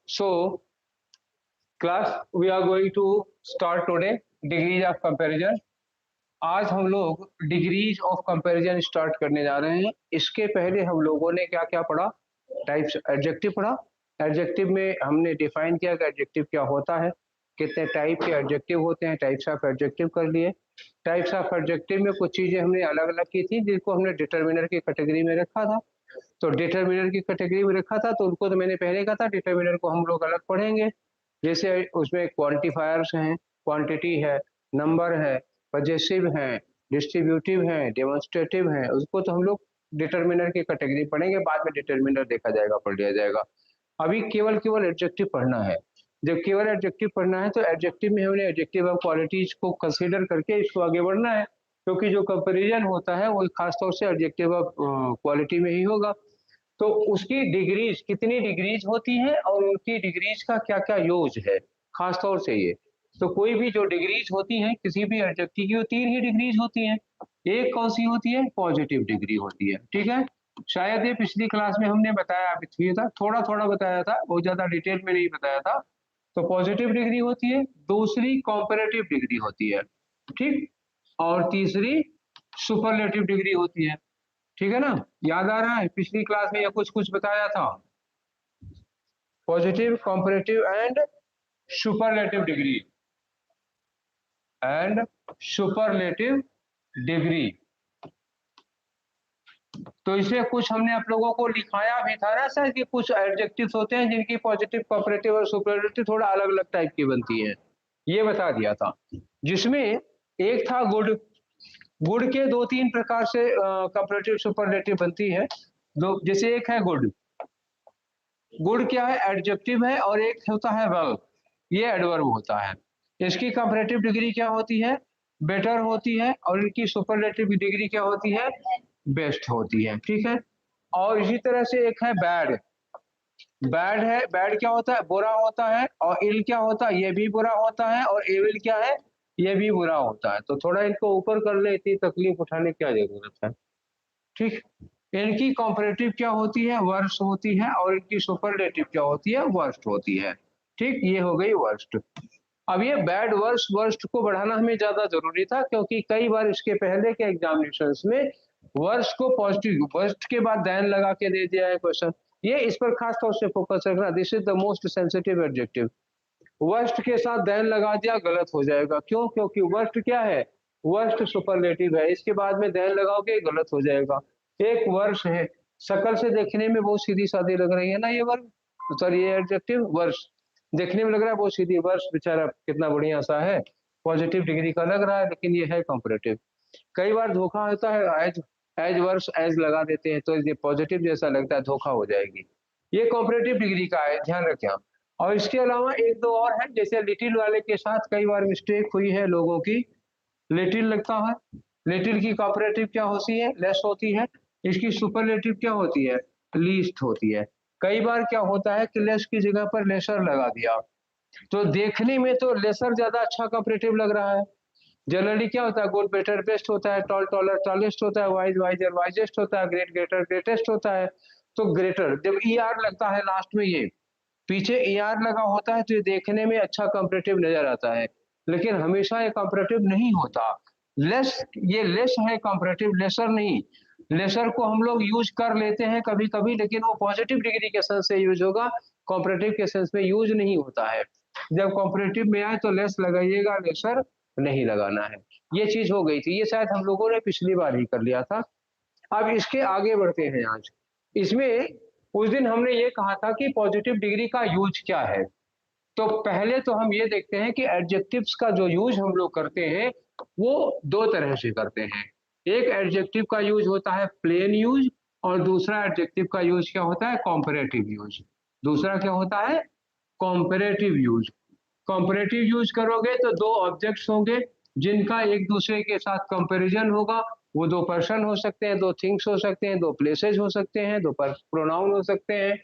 So, class, we are going to start today degrees of comparison. आज हम लोग degrees of comparison start करने जा रहे हैं। इसके पहले हम लोगों ने क्या क्या पढ़ा? टाइप्स एडजेक्टिव पढ़ा। एडजेक्टिव में हमने डिफाइन किया कि एडजेक्टिव क्या होता है, कितने टाइप के एडजेक्टिव होते हैं, टाइप्स ऑफ एडजेक्टिव कर लिए। टाइप्स ऑफ एडजेक्टिव में कुछ चीजें हमने अलग अलग की थी जिनको हमने डिटर्मिनर की कैटेगरी में रखा था। तो डिटर्मिनर की कैटेगरी में रखा था तो उनको तो मैंने पहले कहा था डिटर्मिनर को हम लोग अलग पढ़ेंगे। जैसे उसमें क्वांटिफायर्स हैं, क्वांटिटी है, नंबर है, पजेसिव है, डिस्ट्रीब्यूटिव है, डेमोन्स्ट्रेटिव है, उसको तो हम लोग डिटर्मिनर की कैटेगरी पढ़ेंगे, बाद में डिटर्मिनर देखा जाएगा, पढ़ लिया जाएगा। अभी केवल केवल एडजेक्टिव पढ़ना है। जब केवल एडजेक्टिव पढ़ना है तो एडजेक्टिव में हमने एडजेक्टिव ऑफ क्वालिटीज को कंसीडर करके इसको आगे बढ़ना है, क्योंकि जो कंपेरिजन होता है वो खासतौर से एडजेक्टिव ऑफ क्वालिटी में ही होगा। तो उसकी डिग्रीज, कितनी डिग्रीज होती है और उनकी डिग्रीज का क्या क्या यूज है, खासतौर से ये। तो कोई भी जो डिग्रीज होती हैं किसी भी एडजेक्टिव की, वो 3 ही डिग्रीज होती हैं। एक कौन सी होती है? पॉजिटिव डिग्री होती है, ठीक है। शायद ये पिछली क्लास में हमने बताया भी था, थोड़ा थोड़ा बताया था, बहुत ज्यादा डिटेल में नहीं बताया था। तो पॉजिटिव डिग्री होती है, दूसरी कॉम्पैरेटिव डिग्री होती है, ठीक, और तीसरी सुपरलेटिव डिग्री होती है, ठीक है ना। याद आ रहा है? पिछली क्लास में ये कुछ कुछ बताया था। Positive, comparative and superlative degree, and superlative degree. तो इसे कुछ हमने आप लोगों को लिखाया भी था ना सर, कि कुछ एडजेक्टिव्स होते हैं जिनकी पॉजिटिव, कॉम्पैरेटिव और सुपरलेटिव थोड़ा अलग अलग टाइप की बनती है, ये बता दिया था। जिसमें एक था गुड। गुड के 2-3 प्रकार से कंपैरेटिव सुपरलेटिव बनती है। दो, जैसे एक है गुड। गुड क्या है? एडजेक्टिव है, और एक होता है वेल, ये एडवर्ब होता है। इसकी कंपैरेटिव डिग्री क्या होती है? बेटर होती है, और इनकी सुपरलेटिव डिग्री क्या होती है? बेस्ट होती है, ठीक है। और इसी तरह से एक है बैड। बैड है, बैड क्या होता है? बुरा होता है। और इल क्या होता है? ये भी बुरा होता है। और एविल क्या है? ये भी बुरा होता है। तो थोड़ा इनको ऊपर कर ले, इतनी तकलीफ उठाने की क्या जरूरत है, ठीक। इनकी कॉम्परेटिव क्या होती है? वर्स्ट होती है। और इनकी सुपरलेटिव क्या होती है? वर्स्ट होती है, ठीक। ये हो गई वर्स्ट। अब ये बैड, वर्स्ट, वर्स्ट को बढ़ाना हमें ज्यादा जरूरी था, क्योंकि कई बार इसके पहले के एग्जामिनेशंस में वर्स्ट को पॉजिटिव, वर्स्ट के बाद दैन लगा के दे दिया है क्वेश्चन। ये इस पर खास तौर से फोकस रखना, this is the most sensitive adjective. Worst के साथ दैन लगा दिया, गलत हो जाएगा। क्यों? क्योंकि वर्स्ट क्या है? वर्स्ट सुपरलेटिव है, इसके बाद में दैन लगाओगे गलत हो जाएगा। एक वर्ष है, शकल से देखने में बहुत सीधी सादी लग रही है ना ये वर्ग, सॉरी ये एडजेक्टिव वर्ष देखने में लग रहा है बहुत सीधी, वर्ष बेचारा कितना बढ़िया सा है, पॉजिटिव डिग्री का लग रहा है, लेकिन ये है कंपैरेटिव। कई बार धोखा होता है, एज एज वर्ष एज लगा देते हैं तो ये पॉजिटिव जैसा लगता है, धोखा हो जाएगी। ये कॉम्परेटिव डिग्री का है, ध्यान रखें आप। और इसके अलावा एक दो और है, जैसे लिटिल वाले के साथ कई बार मिस्टेक हुई है लोगों की। लिटिल लगता है, लिटिल की कॉपरेटिव क्या होती है? लेस होती है। इसकी सुपरलेटिव क्या होती है? लीस्ट होती है। कई बार क्या होता है कि लेस की जगह पर लेसर लगा दिया, तो देखने में तो लेसर ज्यादा अच्छा कॉपरेटिव लग रहा है। जनरली क्या होता है? गुड बेटर बेस्ट होता है, टॉल टॉलर टॉलेस्ट होता है, वाइज वाइजर वाइजेस्ट होता है, ग्रेट ग्रेटर ग्रेटेस्ट होता है। तो ग्रेटर जब ई आर लगता है लास्ट में, ये पीछे ई आर लगा होता है, तो ये देखने में अच्छा कंपैरेटिव नजर आता है, लेकिन हमेशा ये कंपैरेटिव नहीं होता। लेस, ये लेस है कंपैरेटिव, लेसर नहीं। लेसर को हम लोग यूज कर लेते हैं कभी कभी, लेकिन वो पॉजिटिव डिग्री के सेंस से यूज होगा, कंपैरेटिव के सेंस में यूज नहीं होता है। जब कंपैरेटिव में आए तो लेस लगाइएगा, लेसर नहीं लगाना है। ये चीज हो गई थी, ये शायद हम लोगों ने पिछली बार ही कर लिया था। अब इसके आगे बढ़ते हैं आज। इसमें उस दिन हमने ये कहा था कि पॉजिटिव डिग्री का यूज क्या है। तो पहले तो हम ये देखते हैं कि एडजेक्टिव्स का जो यूज हम लोग करते हैं वो दो तरह से करते हैं। एक एडजेक्टिव का यूज होता है प्लेन यूज, और दूसरा एडजेक्टिव का यूज क्या होता है? Comparative use. दूसरा क्या होता है? Comparative use. कॉम्परेटिव यूज करोगे तो दो ऑब्जेक्ट्स होंगे जिनका एक दूसरे के साथ कंपैरिजन होगा। वो दो पर्सन हो सकते हैं, दो थिंग्स हो सकते हैं, दो प्लेसेस हो सकते हैं, दो प्रोनाउन हो सकते हैं।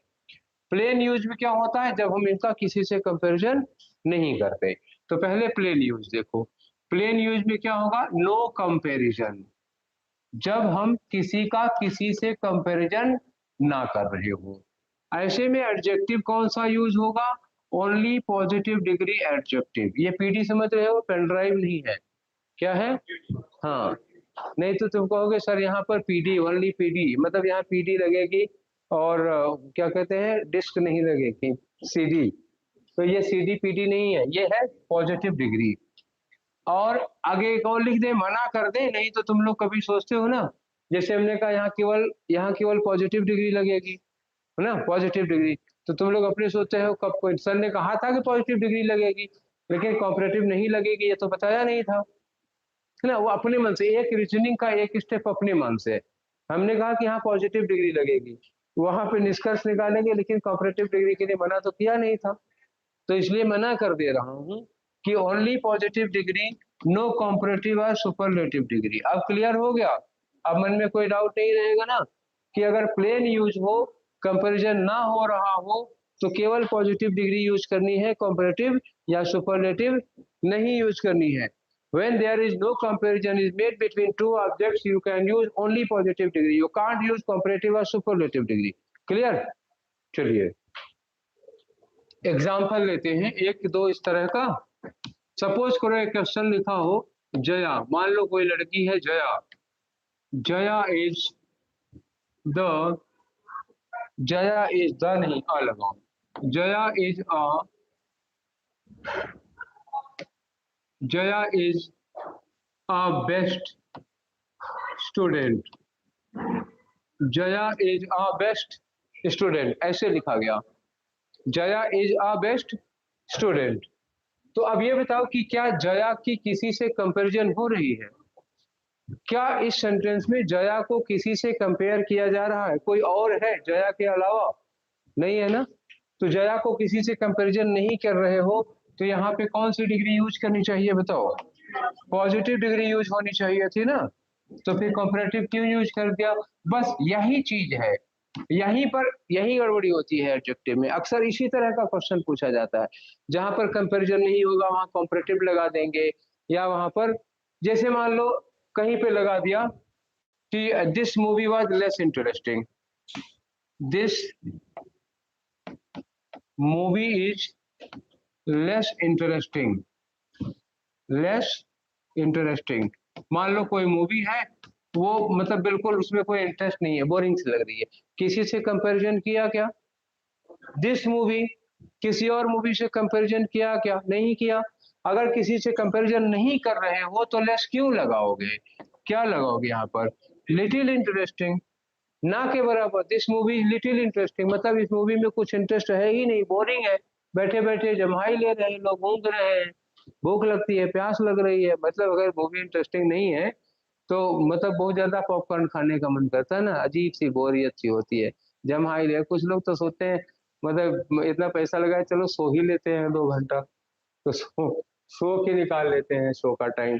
प्लेन यूज में क्या होता है? जब हम इनका किसी से कंपैरिजन नहीं करते। तो पहले प्लेन यूज देखो। प्लेन यूज में क्या होगा? No comparison. जब हम किसी का किसी से कंपैरिजन ना कर रहे हो, ऐसे में एडजेक्टिव कौन सा यूज होगा? Only positive degree adjective. ये पीडी समझ रहे हो, पेन ड्राइव नहीं है, क्या है? हाँ, नहीं तो तुम कहोगे सर यहाँ पर पीडी, ओनली पीडी, मतलब यहाँ पीडी लगेगी और क्या कहते हैं, डिस्क नहीं लगेगी, सीडी। तो ये सीडी पीडी नहीं है, ये है पॉजिटिव डिग्री। और आगे एक और लिख दे, मना कर दे, नहीं तो तुम लोग कभी सोचते हो ना, जैसे हमने कहा यहाँ केवल पॉजिटिव डिग्री लगेगी, है ना, पॉजिटिव डिग्री। तो तुम लोग अपने सोचते हो, कब सर ने कहा था कि पॉजिटिव डिग्री लगेगी, लेकिन कॉपरेटिव नहीं लगेगी, ये तो बताया नहीं था, है ना। वो अपने मन से, एक रीजनिंग का एक स्टेप अपने मन से, हमने कहा कि यहाँ पॉजिटिव डिग्री लगेगी, वहां पे निष्कर्ष निकालेंगे, लेकिन कॉपरेटिव डिग्री के लिए मना तो किया नहीं था। तो इसलिए मना कर दे रहा हूँ कि only positive degree, no comparative और सुपरलेटिव डिग्री। अब क्लियर हो गया? अब मन में कोई डाउट नहीं रहेगा ना कि अगर प्लेन यूज हो, कंपैरिजन ना हो रहा हो, तो केवल पॉजिटिव डिग्री यूज करनी है, कॉम्परेटिव या सुपरलेटिव नहीं यूज करनी है। When there is no comparison is made between two objects, you can use only positive degree. You can't use comparative or superlative degree. Clear? चलिए एग्जाम्पल लेते हैं एक दो इस तरह का। सपोज करो एक क्वेश्चन लिखा हो, जया, मान लो कोई लड़की है Jaya, Jaya is the, Jaya is the नहीं, आ लगाओ, Jaya is Jaya is best student, Jaya is best student, ऐसे लिखा गया, जया इज बेस्ट स्टूडेंट। तो अब ये बताओ कि क्या जया की किसी से कंपैरिजन हो रही है? क्या इस सेंटेंस में जया को किसी से कंपेयर किया जा रहा है? कोई और है जया के अलावा? नहीं है ना। तो जया को किसी से कंपैरिजन नहीं कर रहे हो, तो यहाँ पे कौन सी डिग्री यूज करनी चाहिए बताओ? पॉजिटिव डिग्री यूज होनी चाहिए थी ना, तो फिर कॉम्परेटिव क्यों यूज कर दिया? बस यही चीज है, यहीं पर यही गड़बड़ी होती है एडजेक्टिव में। अक्सर इसी तरह का क्वेश्चन पूछा जाता है, जहां पर कंपैरिजन नहीं होगा वहां कॉम्परेटिव लगा देंगे, या वहां पर जैसे मान लो कहीं पे लगा दिया कि this movie was less interesting, this movie is less interesting, less interesting. मान लो कोई मूवी है, वो मतलब बिल्कुल उसमें कोई इंटरेस्ट नहीं है, बोरिंग सी लग रही है, किसी से कंपैरिजन किया क्या? दिस मूवी, किसी और मूवी से कंपैरिजन किया क्या? नहीं किया। अगर किसी से कंपैरिजन नहीं कर रहे हो तो लेस क्यों लगाओगे? क्या लगाओगे यहाँ पर? लिटिल इंटरेस्टिंग, ना के बराबर। दिस मूवी लिटिल इंटरेस्टिंग मतलब इस मूवी में कुछ इंटरेस्ट है ही नहीं, बोरिंग है, बैठे बैठे जम्हाई ले रहे हैं लोग, ऊँघ रहे हैं, भूख लगती है, प्यास लग रही है, मतलब अगर मूवी इंटरेस्टिंग नहीं है तो मतलब बहुत ज्यादा पॉपकॉर्न खाने का मन करता है ना, अजीब सी बोरियत सी होती है, जम्हाई ले। कुछ लोग तो सोचते हैं मतलब इतना पैसा लगाए, चलो सो ही लेते हैं 2 घंटा, तो सो के निकाल लेते हैं शो का टाइम।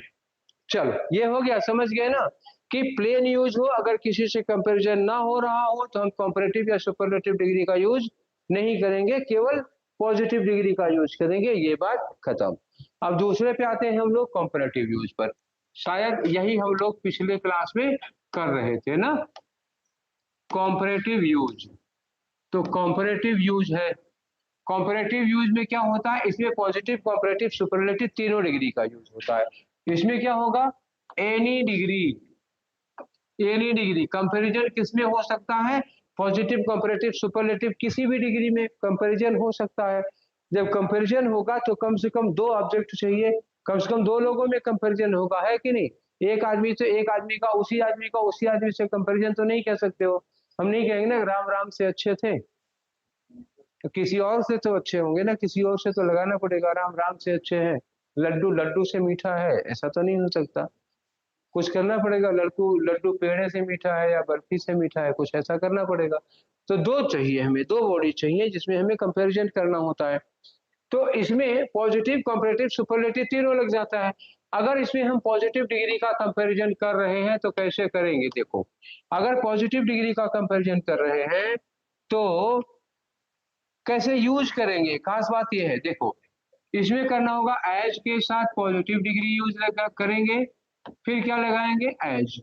चलो ये हो गया, समझ गए ना कि प्लेन यूज हो, अगर किसी से कंपैरिजन ना हो रहा हो तो हम कंपैरेटिव या सुपरलेटिव डिग्री का यूज नहीं करेंगे, केवल पॉजिटिव डिग्री का यूज करेंगे, ये बात खत्म। अब दूसरे पे आते हैं हम लोग कंपैरेटिव यूज पर, शायद यही हम लोग पिछले क्लास में कर रहे थे ना, कॉम्परेटिव यूज। तो कॉम्परेटिव यूज है, कॉम्परेटिव यूज में क्या होता है, इसमें पॉजिटिव कॉम्परेटिव सुपरलेटिव तीनों डिग्री का यूज होता है। इसमें क्या होगा, any degree, any degree. Comparison किसमें हो सकता है? पॉजिटिव कंपैरेटिव सुपरलेटिव किसी भी डिग्री में कंपैरिजन हो सकता है। जब कंपैरिजन होगा तो कम से कम 2 ऑब्जेक्ट चाहिए, कम से कम 2 लोगों में कंपैरिजन होगा, है कि नहीं? एक आदमी से एक आदमी का, उसी आदमी का उसी आदमी से कंपैरिजन तो नहीं कह सकते हो। हम नहीं कहेंगे ना राम राम से अच्छे थे, तो किसी और से तो अच्छे होंगे ना, किसी और से तो लगाना पड़ेगा, राम राम से अच्छे हैं, लड्डू लड्डू से मीठा है, ऐसा तो नहीं हो सकता। कुछ करना पड़ेगा, लड्डू लड्डू पेड़े से मीठा है या बर्फी से मीठा है, कुछ ऐसा करना पड़ेगा। तो 2 चाहिए हमें, 2 बॉडी चाहिए जिसमें हमें कंपैरिजन करना होता है। तो इसमें पॉजिटिव कंपैरेटिव सुपरलेटिव तीनों लग जाता है। अगर इसमें हम पॉजिटिव डिग्री का कंपैरिजन कर रहे हैं तो कैसे करेंगे? देखो, अगर पॉजिटिव डिग्री का कंपैरिजन कर रहे हैं तो कैसे यूज करेंगे, खास बात यह है, देखो इसमें करना होगा एज के साथ पॉजिटिव डिग्री यूज करेंगे, फिर क्या लगाएंगे, एज,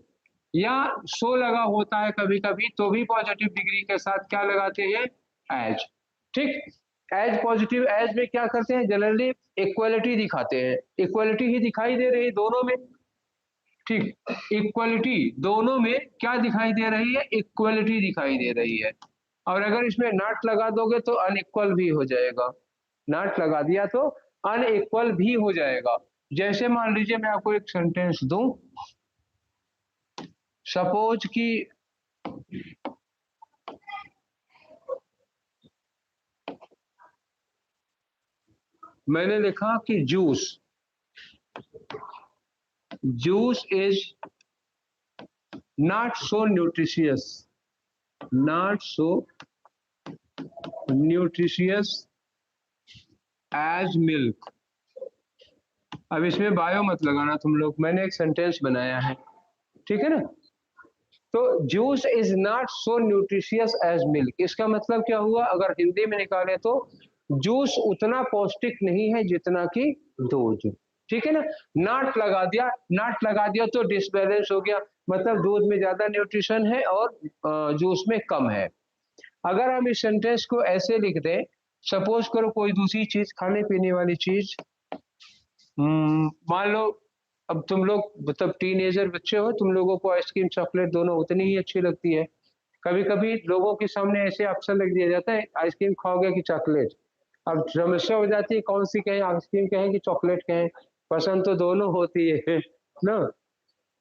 या सो लगा होता है कभी कभी तो भी पॉजिटिव डिग्री के साथ क्या लगाते हैं, एज, ठीक। एज पॉजिटिव एज में क्या करते हैं, जनरली इक्वलिटी दिखाते हैं, इक्वलिटी ही दिखाई दे रही है दोनों में, ठीक। इक्वलिटी दोनों में क्या दिखाई दे रही है, इक्वलिटी दिखाई दे रही है। और अगर इसमें नॉट लगा दोगे तो अनइक्वल भी हो जाएगा, नॉट लगा दिया तो अनइक्वल भी हो जाएगा। जैसे मान लीजिए मैं आपको एक सेंटेंस दूं, सपोज कि मैंने लिखा कि juice, juice is not so nutritious, not so nutritious as milk. अब इसमें बायो मत लगाना तुम लोग, मैंने एक सेंटेंस बनाया है, ठीक है ना। तो juice is not so nutritious as milk, इसका मतलब क्या हुआ, अगर हिंदी में निकाले तो जूस उतना पौष्टिक नहीं है जितना कि दूध, ठीक है ना। नॉट लगा दिया, नॉट लगा दिया तो डिसबैलेंस हो गया, मतलब दूध में ज्यादा न्यूट्रिशन है और जूस में कम है। अगर हम इस सेंटेंस को ऐसे लिख दें, सपोज करो कोई दूसरी चीज, खाने पीने वाली चीज, मान लो अब तुम लोग मतलब टीनेजर बच्चे हो, तुम लोगों को आइसक्रीम चॉकलेट दोनों उतनी ही अच्छी लगती है। कभी कभी लोगों के सामने ऐसे ऑप्शन रख दिया जाता है, आइसक्रीम खाओगे कि चॉकलेट। अब समस्या हो जाती है कौन सी कहें, आइसक्रीम कहें कि चॉकलेट कहें, पसंद तो दोनों होती है ना।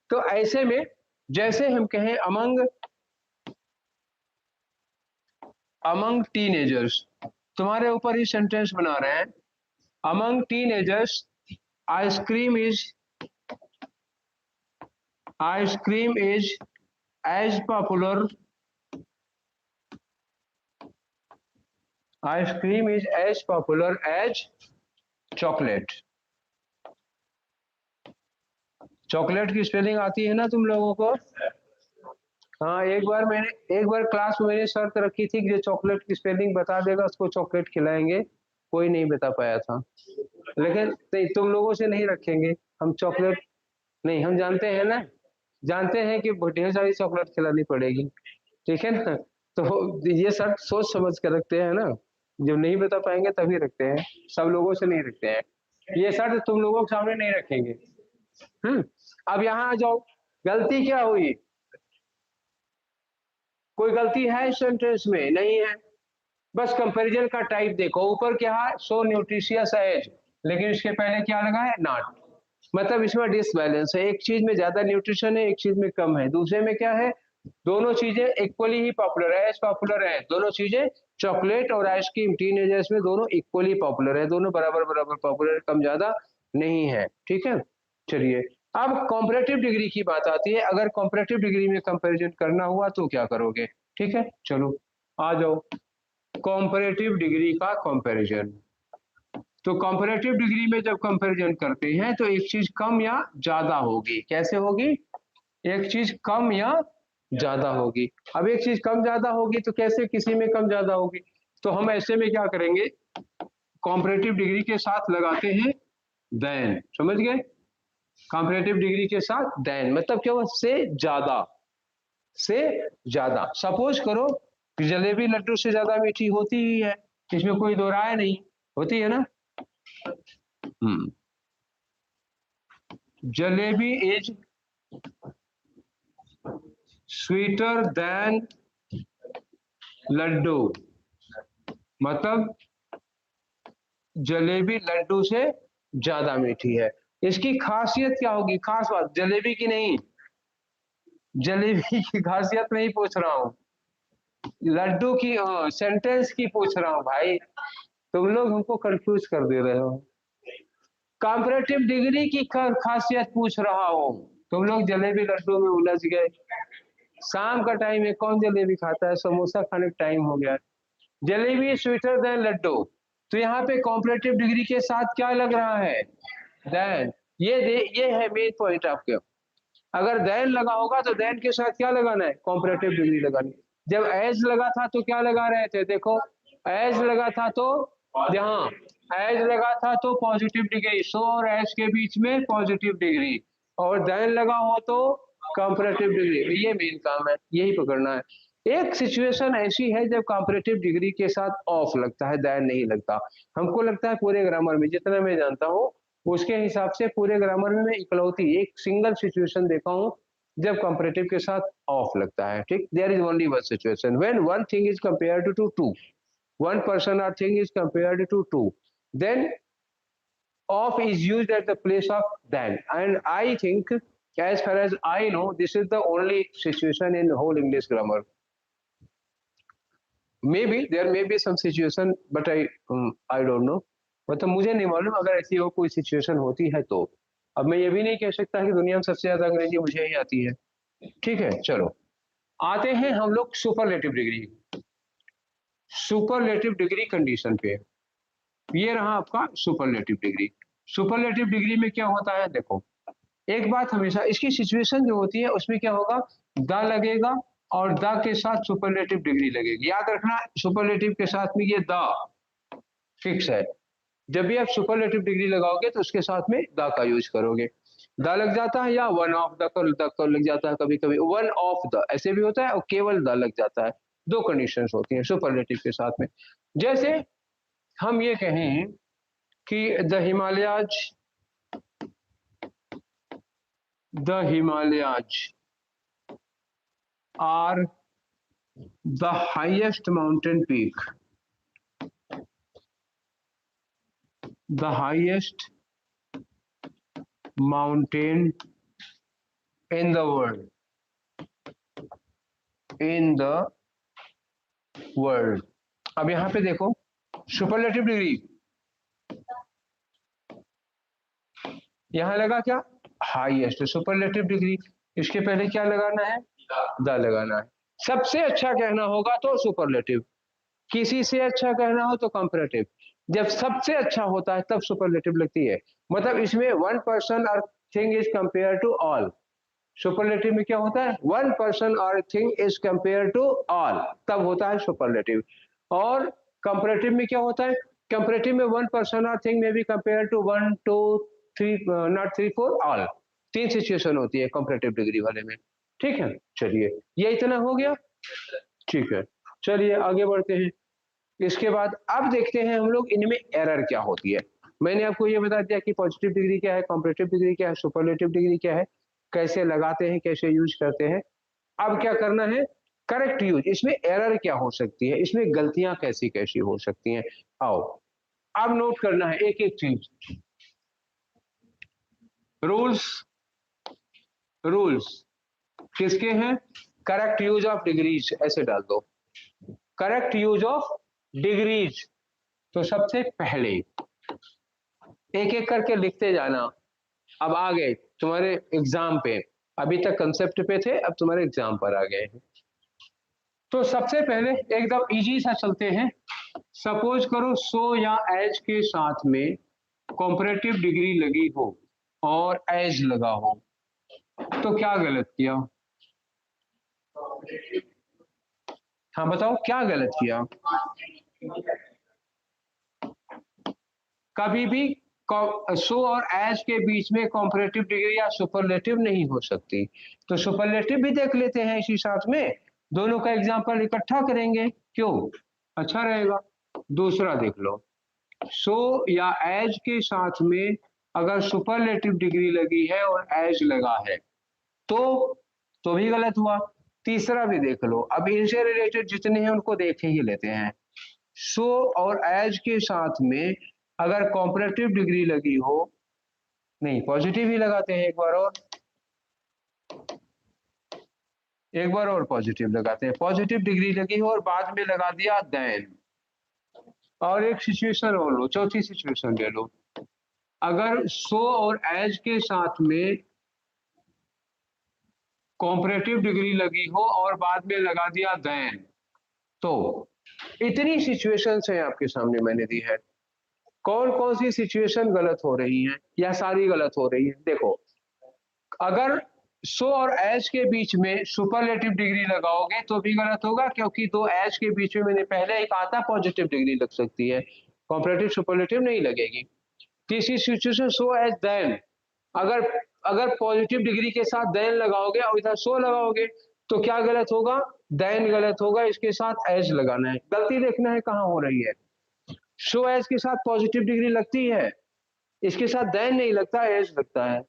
तो ऐसे में जैसे हम कहें अमंग, अमंग टीनेजर्स, तुम्हारे ऊपर ही सेंटेंस बना रहे हैं, among teenagers ice cream is, ice cream is as popular, ice cream is as popular as chocolate. Chocolate की स्पेलिंग आती है ना तुम लोगों को। हाँ, एक बार क्लास में मैंने शर्त रखी थी कि जो चॉकलेट की स्पेलिंग बता देगा उसको चॉकलेट खिलाएंगे, कोई नहीं बता पाया था। लेकिन नहीं, तुम लोगों से नहीं रखेंगे हम चॉकलेट, नहीं हम जानते हैं ना, जानते हैं कि ढेर सारी चॉकलेट खिलानी पड़ेगी, ठीक है ना। तो ये शर्त सोच समझ कर रखते हैं ना, जब नहीं बता पाएंगे तभी रखते हैं, सब लोगों से नहीं रखते हैं, ये शर्त तुम लोगों के सामने नहीं रखेंगे। अब यहाँ आ जाओ, गलती क्या हुई, कोई गलती है इस सेंटेंस में, नहीं है। बस कंपैरिजन का टाइप देखो, ऊपर क्या है, सो न्यूट्रिशियस एज, लेकिन इसके पहले क्या लगा है, नॉट, मतलब इसमें डिसबैलेंस है, एक चीज में ज्यादा न्यूट्रिशन है, एक चीज में कम है। दूसरे में क्या है, दोनों चीजें इक्वली ही पॉपुलर है, एज पॉपुलर है, दोनों चीजें चॉकलेट और आइसक्रीम टीनेजर्स में दोनों इक्वली पॉपुलर है, दोनों बराबर बराबर पॉपुलर है, कम ज्यादा नहीं है, ठीक है। चलिए अब कॉम्परेटिव डिग्री की बात आती है, अगर कॉम्परेटिव डिग्री में कंपैरिजन करना हुआ तो क्या करोगे, ठीक है। चलो आ जाओ, कॉम्परेटिव डिग्री का कंपैरिजन। तो कंपैरेटिव डिग्री में जब कंपैरिजन करते हैं तो एक चीज कम या ज्यादा होगी, कैसे होगी, एक चीज कम या ज्यादा होगी। अब एक चीज कम ज्यादा होगी तो कैसे, किसी में कम ज्यादा होगी, तो हम ऐसे में क्या करेंगे, कंपैरेटिव डिग्री के साथ लगाते हैं देन, समझ गए, कंपैरेटिव डिग्री के साथ देन मतलब क्या हुआ, से ज्यादा, से ज्यादा। सपोज करो कि जलेबी लड्डू से ज्यादा मीठी होती ही है, इसमें कोई दो राय नहीं, होती है ना। Jalebi is sweeter than laddoo, मतलब जलेबी लड्डू से ज्यादा मीठी है। इसकी खासियत क्या होगी, खास बात, जलेबी की नहीं, जलेबी की खासियत नहीं पूछ रहा हूं, लड्डू की, सेंटेंस की पूछ रहा हूं भाई, तुम लोग हमको कंफ्यूज कर दे रहे हो। कंपैरेटिव डिग्री की खासियत पूछ रहा हूं, तुम लोग जलेबी लड्डू में उलझ गए। शाम का टाइम है, कौन जलेबी खाता है, समोसा खाने का टाइम हो गया। जलेबी स्वीटर देन लड्डू, तो यहाँ पे कॉम्परेटिव डिग्री के साथ क्या लग रहा है, देन। ये है मेन पॉइंट आपके, अगर देन लगा होगा तो देन के साथ क्या लगाना है, कॉम्परेटिव डिग्री लगानी। जब एज लगा था तो क्या लगा रहे थे, देखो एज लगा था तो, जहां एज लगा था तो पॉजिटिव डिग्री, सो और एज के बीच में पॉजिटिव डिग्री, और देन लगा हो तो कंपैरेटिव डिग्री, ये मेन काम है, यही पकड़ना है। एक सिचुएशन ऐसी है जब कंपैरेटिव डिग्री के साथ ऑफ लगता है, दैन नहीं लगता। हमको लगता है पूरे ग्रामर में जितना मैं जानता हूँ उसके हिसाब से पूरे ग्रामर में मैं इकलौती एक सिंगल सिचुएशन देखा हूँ जब कंपैरेटिव के साथ ऑफ लगता है। ठीक, there is only one situation when one thing is compared to two, one person or thing is compared to two, then of is used at the place of than. And I think, as far as I know, this is the only situation in whole English grammar. Maybe there may be some situation, but I don't know. मतलब मुझे नहीं मालूम, अगर ऐसी हो कोई situation होती है तो। अब मैं ये भी नहीं कह सकता कि दुनिया में सबसे ज्यादा अंग्रेजी मुझे ही आती है। ठीक है, चलो आते हैं हम लोग superlative degree, superlative degree condition पे। ये रहा आपका सुपरलेटिव डिग्री। सुपरलेटिव डिग्री में क्या होता है, देखो एक बात हमेशा, इसकी सिचुएशन जो होती है उसमें क्या होगा, द लगेगा और द के साथ सुपरलेटिव डिग्री लगेगी। याद रखना सुपरलेटिव के साथ में ये द फिक्स है, जब भी आप सुपरलेटिव डिग्री लगाओगे तो उसके साथ में द का यूज करोगे। द लग जाता है या वन ऑफ द का लग जाता है, कभी कभी वन ऑफ द ऐसे भी होता है और केवल द लग जाता है। दो कंडीशंस होती हैं सुपरलेटिव के साथ में। जैसे हम ये कहें कि the Himalayas are the highest mountain peak, the highest mountain in the world, अब यहां पे देखो सुपरलेटिव डिग्री यहां लगा क्या, हाईएस्ट। सुपरलेटिव डिग्री इसके पहले क्या लगाना है, द लगाना है। सबसे अच्छा कहना होगा तो सुपरलेटिव, किसी से अच्छा कहना हो तो कंपैरेटिव। जब सबसे अच्छा होता है तब सुपरलेटिव लगती है। मतलब इसमें वन पर्सन और thing is compare to all. Superlative में क्या होता है, वन पर्सन और thing is compare to all, तब होता है सुपरलेटिव। और कंपैरेटिव में क्या होता है, कंपैरेटिव में वन पर्सन और थिंग में भी compare to one two three, not three four, all. तीन सिचुएशन होती है कंपैरेटिव डिग्री वाले में। ठीक है, चलिए ये इतना हो गया। ठीक है, चलिए आगे बढ़ते हैं। इसके बाद अब देखते हैं हम लोग इनमें एरर क्या होती है। मैंने आपको ये बता दिया कि पॉजिटिव डिग्री क्या है, कंपैरेटिव डिग्री क्या है, सुपरलेटिव डिग्री क्या है, कैसे लगाते हैं, कैसे यूज करते हैं। अब क्या करना है, करेक्ट यूज। इसमें एरर क्या हो सकती है, इसमें गलतियां कैसी कैसी हो सकती हैं, आओ अब नोट करना है एक एक चीज। रूल्स किसके हैं, करेक्ट यूज ऑफ डिग्रीज, ऐसे डाल दो, करेक्ट यूज ऑफ डिग्रीज। तो सबसे पहले एक एक करके लिखते जाना। अब आ गए तुम्हारे एग्जाम पे, अभी तक कंसेप्ट पे थे, अब तुम्हारे एग्जाम पर आ गए हैं। तो सबसे पहले एकदम इजी सा चलते हैं। सपोज करो सो या एज के साथ में कॉम्परेटिव डिग्री लगी हो और एज लगा हो, तो क्या गलत किया, हाँ बताओ क्या गलत किया। कभी भी सो और एज के बीच में कॉम्परेटिव डिग्री या सुपरलेटिव नहीं हो सकती। तो सुपरलेटिव भी देख लेते हैं इसी साथ में, दोनों का एग्जांपल इकट्ठा करेंगे, क्यों, अच्छा रहेगा। दूसरा देख लो, सो या एज के साथ में अगर सुपरलेटिव डिग्री लगी है और एज लगा है तो भी गलत हुआ। तीसरा भी देख लो, अब इनसे रिलेटेड जितने हैं उनको देख ही लेते हैं। सो और एज के साथ में अगर कॉम्परेटिव डिग्री लगी हो, नहीं पॉजिटिव ही लगाते हैं, एक बार और पॉजिटिव लगाते हैं। पॉजिटिव डिग्री लगी हो और बाद में लगा दिया देन। और एक सिचुएशन और लो, चौथी सिचुएशन ले लो, अगर सो और एज के साथ में कॉम्परेटिव डिग्री लगी हो और बाद में लगा दिया देन। तो इतनी सिचुएशंस हैं आपके सामने मैंने दी है। कौन कौन सी सिचुएशन गलत हो रही हैं या सारी गलत हो रही है, देखो अगर सो और एज के बीच में सुपरलेटिव डिग्री लगाओगे तो भी गलत होगा, क्योंकि दो एज के बीच में मैंने पहले ही कहा था पॉजिटिव डिग्री लग सकती है, कॉम्परेटिव सुपरलेटिव नहीं लगेगी। तीसरी सिचुएशन सो एज देन, अगर पॉजिटिव डिग्री के साथ देन लगाओगे और इधर सो लगाओगे तो क्या गलत होगा, देन गलत होगा, इसके साथ एज लगाना है। गलती देखना है कहां हो रही है, शो एज के साथ पॉजिटिव डिग्री लगती है, इसके साथ देन नहीं लगता, एज लगता है।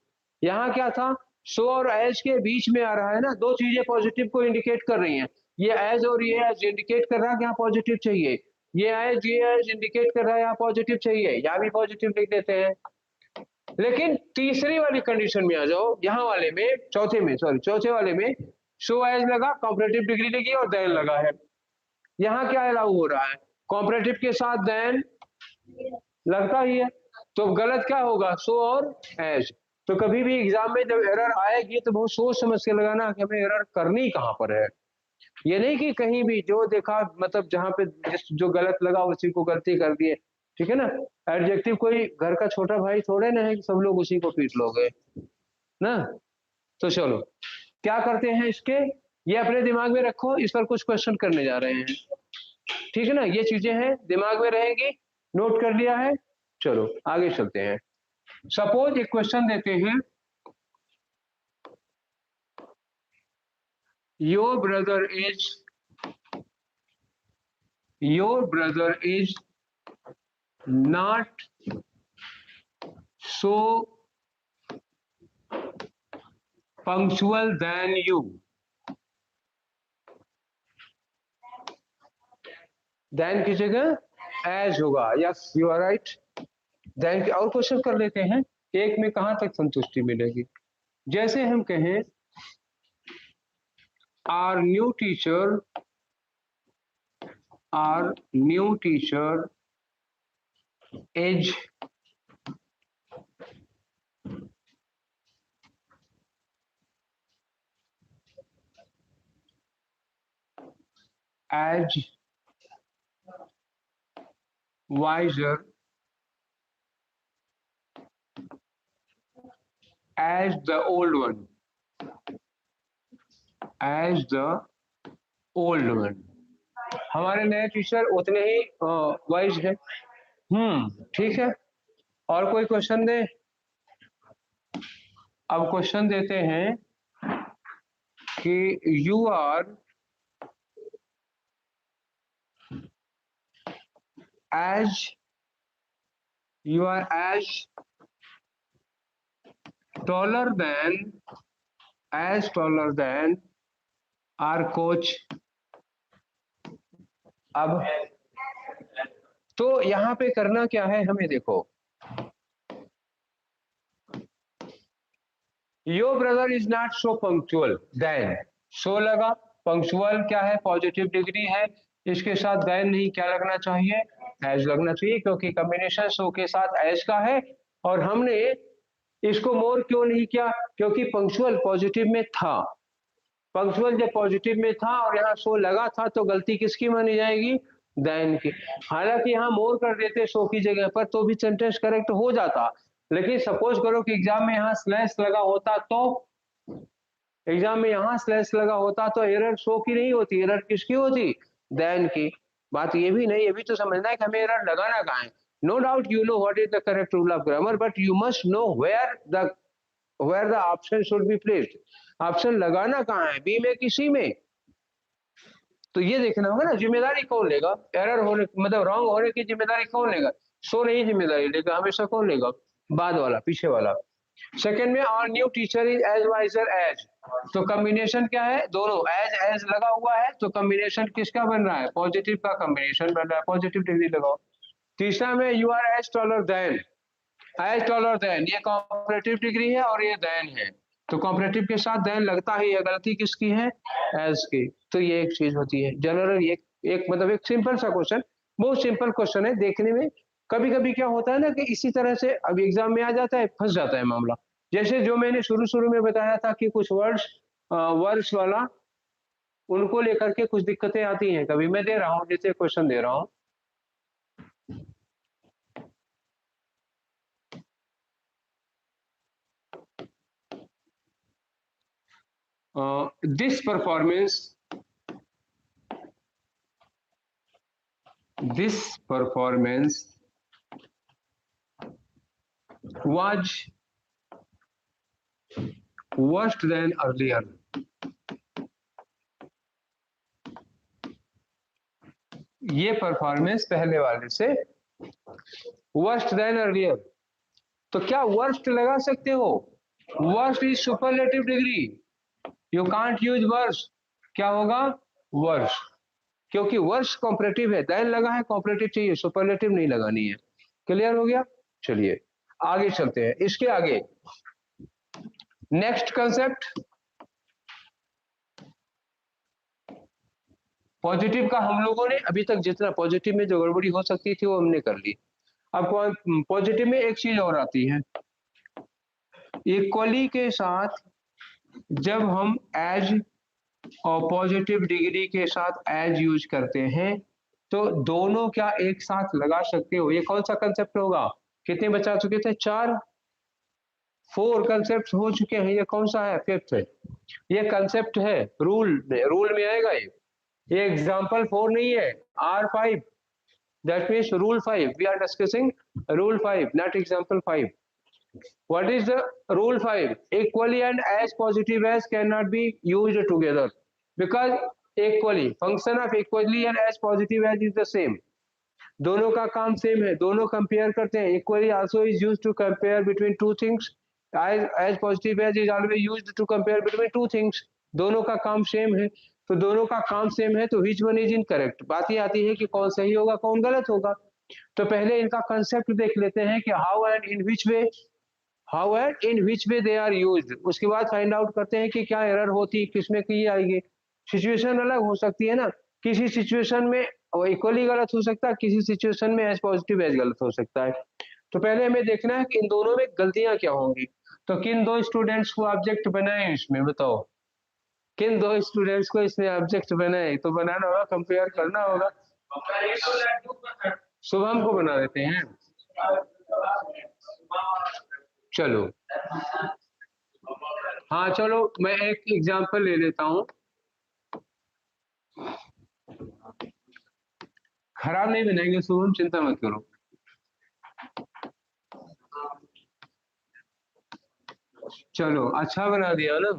यहाँ क्या था, शो और एज के बीच में आ रहा है ना, दो चीजें पॉजिटिव को इंडिकेट कर रही हैं, ये एज और ये एज इंडिकेट कर रहा है कि यहाँ पॉजिटिव चाहिए, ये एज इंडिकेट कर रहा है यहाँ पॉजिटिव चाहिए, यहाँ भी पॉजिटिव लिख देते हैं। लेकिन तीसरी वाली कंडीशन में आ जाओ, यहाँ वाले में, चौथे वाले में शो एज लगा, कॉम्परेटिव डिग्री लगी और देन लगा है। यहाँ क्या अलाउ हो रहा है, कॉम्परेटिव के साथ देन लगता ही है, तो गलत क्या होगा, शो और एज। तो कभी भी एग्जाम में जब एरर आएगी तो बहुत सोच समझ के लगाना कि हमें एरर करनी कहां पर है। ये नहीं कि कहीं भी जो देखा, मतलब जहां पे जो गलत लगा उसी को गलती कर दिए, ठीक है ना। एडजेक्टिव कोई घर का छोटा भाई थोड़े ना है कि सब लोग उसी को पीट लोगे ना। तो चलो क्या करते हैं इसके, ये अपने दिमाग में रखो, इस पर कुछ क्वेश्चन करने जा रहे हैं, ठीक है ना। ये चीजें हैं दिमाग में रहेंगी, नोट कर लिया है। चलो आगे चलते हैं। सपोज एक क्वेश्चन देते हैं, your brother is not so punctual than you. Then की जगह एज होगा, yes you are right. Then के और क्वेश्चन कर लेते हैं, एक में कहां तक संतुष्टि मिलेगी। जैसे हम कहें our new teacher is as wiser as the old one, हमारे नए टीचर उतने ही वाइज है। ठीक है, और कोई क्वेश्चन दे। अब क्वेश्चन देते हैं कि you are as taller than our coach। अब तो यहां पे करना क्या है हमें, देखो your brother is not so punctual then, so लगा, पंक्चुअल क्या है, पॉजिटिव डिग्री है, इसके साथ देन नहीं, क्या लगना चाहिए, एज लगना चाहिए, क्योंकि कॉम्बिनेशन सो के साथ एज का है। और हमने इसको मोर क्यों नहीं किया, क्योंकि पंक्चुअल पॉजिटिव में था, पंक्चुअल जब पॉजिटिव में था और यहाँ सो लगा था, तो गलती किसकी मानी जाएगी, देन की। हालांकि यहाँ मोर कर देते सो की जगह पर तो भी सेंटेंस करेक्ट हो जाता, लेकिन सपोज करो कि एग्जाम में यहाँ स्लैश लगा होता, तो एग्जाम में यहाँ स्लैश लगा होता तो एरर सो की नहीं होती, एरर किसकी होती, देन की। बात ये भी नहीं, ये भी तो समझना है कि हमें एरर लगाना कहाँ है। No doubt you know what is the correct rule of grammar, but you must know where the option should be placed. Option लगाना कहाँ है, बी में किसी में, तो ये देखना होगा ना, जिम्मेदारी कौन लेगा, एरर होने मतलब रॉन्ग होने की जिम्मेदारी कौन लेगा, सो नहीं जिम्मेदारी लेगा, हमेशा कौन लेगा, बाद वाला, पीछे वाला। सेकंड में और new teacher is as wiser as, तो कॉम्बिनेशन क्या है, दोनों एज एज लगा हुआ है, तो कॉम्बिनेशन किसका बन रहा है, पॉजिटिव का कॉम्बिनेशन बन रहा है, पॉजिटिव डिग्री लगाओ। तीसरा में you are as taller than, ये कॉम्परेटिव डिग्री है और ये देन है, तो कॉम्परेटिव के साथ देन लगता ही है, गलती किसकी है, एज की। तो ये एक चीज होती है जनरल, एक मतलब एक सिंपल सा क्वेश्चन, बहुत सिंपल क्वेश्चन है देखने में। कभी कभी क्या होता है ना कि इसी तरह से अब एग्जाम में आ जाता है, फंस जाता है मामला। जैसे जो मैंने शुरू शुरू में बताया था कि कुछ वर्ड्स वाला, उनको लेकर के कुछ दिक्कतें आती हैं। कभी मैं दे रहा हूँ, जैसे क्वेश्चन दे रहा हूँ, this performance was worse than earlier। ये परफॉर्मेंस पहले वाले से वर्स्ट देन अर्लियर। तो क्या वर्स्ट लगा सकते हो? Worst is superlative degree, you can't use worst. क्या होगा? वर्स्ट, क्योंकि वर्स्ट कॉम्परेटिव है, देन लगा है, कॉम्परेटिव चाहिए, सुपरलेटिव नहीं लगानी है। क्लियर हो गया? चलिए आगे चलते हैं। इसके आगे नेक्स्ट कंसेप्ट, पॉजिटिव का हम लोगों ने अभी तक जितना पॉजिटिव में जो गड़बड़ी हो सकती थी वो हमने कर ली। अब पॉजिटिव में एक चीज और आती है, इक्वली के साथ जब हम एज और पॉजिटिव डिग्री के साथ एज यूज करते हैं तो दोनों क्या एक साथ लगा सकते हो? ये कौन सा कंसेप्ट होगा? कितने बचा चुके थे? 4 4 कंसेप्ट हो चुके हैं, ये कौन सा है? 5th है। ये कंसेप्ट है, रूल में आएगा ये एग्जाम्पल 4 नहीं है, R5, that means rule 5, we are discussing rule 5 not example 5. What is the rule 5? Equally and as positive as cannot be used together because equally, function of equally and as positive as is the same. दोनों का काम same है, दोनों compare करते हैं। Equally also is used to compare between two things, as positive as is always used to compare between two things. दोनों का काम सेम है, तो दोनों का काम सेम है तो which one is incorrect? बात ही आती है कि कौन सही होगा कौन गलत होगा। तो पहले इनका कंसेप्ट देख लेते हैं कि how and in which way they are used. उसके बाद फाइंड आउट करते हैं कि क्या एरर होती है, किसमें की आएगी। सिचुएशन अलग हो सकती है ना, किसी सिचुएशन में इक्वली गलत हो सकता है, किसी सिचुएशन में एज पॉजिटिव एज गलत हो सकता है। तो पहले हमें देखना है कि इन दोनों में गलतियां क्या होंगी। तो किन 2 स्टूडेंट्स को ऑब्जेक्ट बनाए इसमें, बताओ किन 2 स्टूडेंट्स को इसमें ऑब्जेक्ट बनाए? तो बनाना होगा, कंपेयर करना होगा। शुभम को बना देते हैं, चलो। हाँ चलो मैं एक एग्जांपल ले लेता हूं, खराब नहीं बनाएंगे शुभम, चिंता मत करो। चलो अच्छा बना दिया ना,